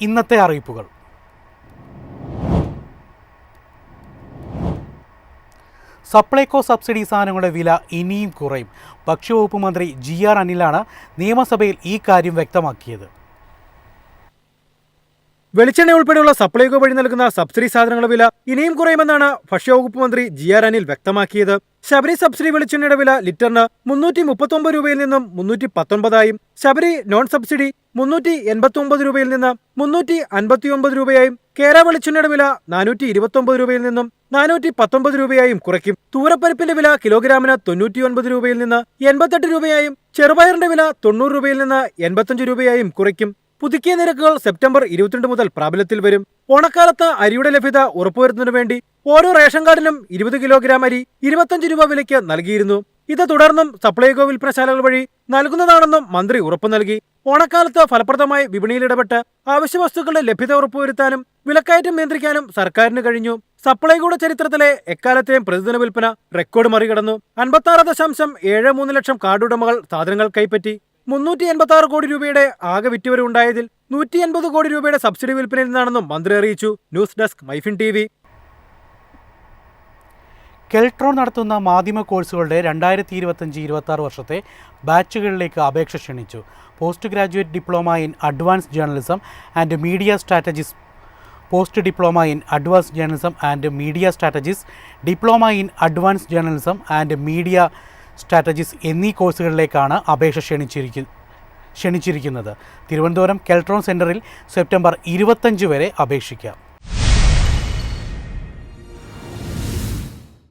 ഇന്നത്തെ അറിയിപ്പുകൾ. സപ്ലൈകോ സബ്സിഡി സാധനങ്ങളുടെ വില ഇനിയും കുറയും. ഭക്ഷ്യവകുപ്പ് മന്ത്രി GR അനിലാണ് നിയമസഭയിൽ ഈ കാര്യം വ്യക്തമാക്കിയത്. വെളിച്ചെണ്ണ ഉൾപ്പെടെയുള്ള സപ്ലൈകോ വഴി നൽകുന്ന സബ്സിഡി സാധനങ്ങളുടെ വില ഇനിയും കുറയുമെന്നാണ് ഭക്ഷ്യവകുപ്പ് മന്ത്രി GR അനിൽ വ്യക്തമാക്കിയത്. ശബരി സബ്സിഡി വെളിച്ചെണ്ണയുടെ വില ലിറ്ററിന് 339 രൂപയിൽ നിന്നും 319ആയും ശബരി നോൺ സബ്സിഡി 389 രൂപയിൽ നിന്ന് 359 രൂപയായും കേര വെളിച്ചെണ്ണയുടെ വില 429 രൂപയിൽ നിന്നും 419 രൂപയായും കുറയ്ക്കും. തൂരപ്പരിപ്പിന്റെ വില കിലോഗ്രാമിന് 99 രൂപയിൽ നിന്ന് 88 രൂപയായും ചെറുപയറിന്റെ വില 90 രൂപയിൽ നിന്ന് 85 രൂപയായും കുറയ്ക്കും. പുതുക്കിയ നിരക്കുകൾ സെപ്റ്റംബർ 22 മുതൽ പ്രാബല്യത്തിൽ വരും. ഓണക്കാലത്ത് അരിയുടെ ലഭ്യത ഉറപ്പുവരുത്തുന്നതിനു വേണ്ടി ഓരോ റേഷൻ കാർഡിനും 20 കിലോഗ്രാം അരി 25 രൂപ വിലയ്ക്ക് നൽകിയിരുന്നു. ഇത് തുടർന്നും സപ്ലൈകോ വിൽപ്പനശാലകൾ വഴി നൽകുന്നതാണെന്നും മന്ത്രി ഉറപ്പു നൽകി. ഓണക്കാലത്ത് ഫലപ്രദമായി വിപണിയിൽ ഇടപെട്ട് അവശ്യ വസ്തുക്കളുടെ ലഭ്യത ഉറപ്പുവരുത്താനും വിലക്കയറ്റം നിയന്ത്രിക്കാനും സർക്കാരിന് കഴിഞ്ഞു. സപ്ലൈകോയുടെ ചരിത്രത്തിലെ എക്കാലത്തെയും പ്രതിദിന വിൽപ്പന റെക്കോർഡ് മറികടന്നു. 56.73 ലക്ഷം കാർഡുടമകൾ സാധനങ്ങൾ കൈപ്പറ്റി. 386 കോടി രൂപയുടെ ആകെ വിറ്റുവരവ് ഉണ്ടായതിൽ 180 കോടി രൂപയുടെ സബ്സിഡി വിൽപ്പനയിൽ നിന്നാണെന്നും മന്ത്രി അറിയിച്ചു. News desk MyFin TV. Keltron നടത്തുന്ന മാധ്യമ കോഴ്സുകളുടെ 2025-26 വർഷത്തെ ബാച്ചുകളിലേക്ക് അപേക്ഷ ക്ഷണിച്ചു. Post graduate diploma in advance journalism and media strategies, post diploma in advance journalism and media strategies, diploma in advance journalism and media strategies എന്നീ കോഴ്സുകളിലേക്കാണ് അപേക്ഷ ക്ഷണിച്ചിരിക്കുന്നത്. തിരുവനന്തപുരം കെൽട്രോൺ സെൻറ്ററിൽ സെപ്റ്റംബർ 25 വരെ അപേക്ഷിക്കാം.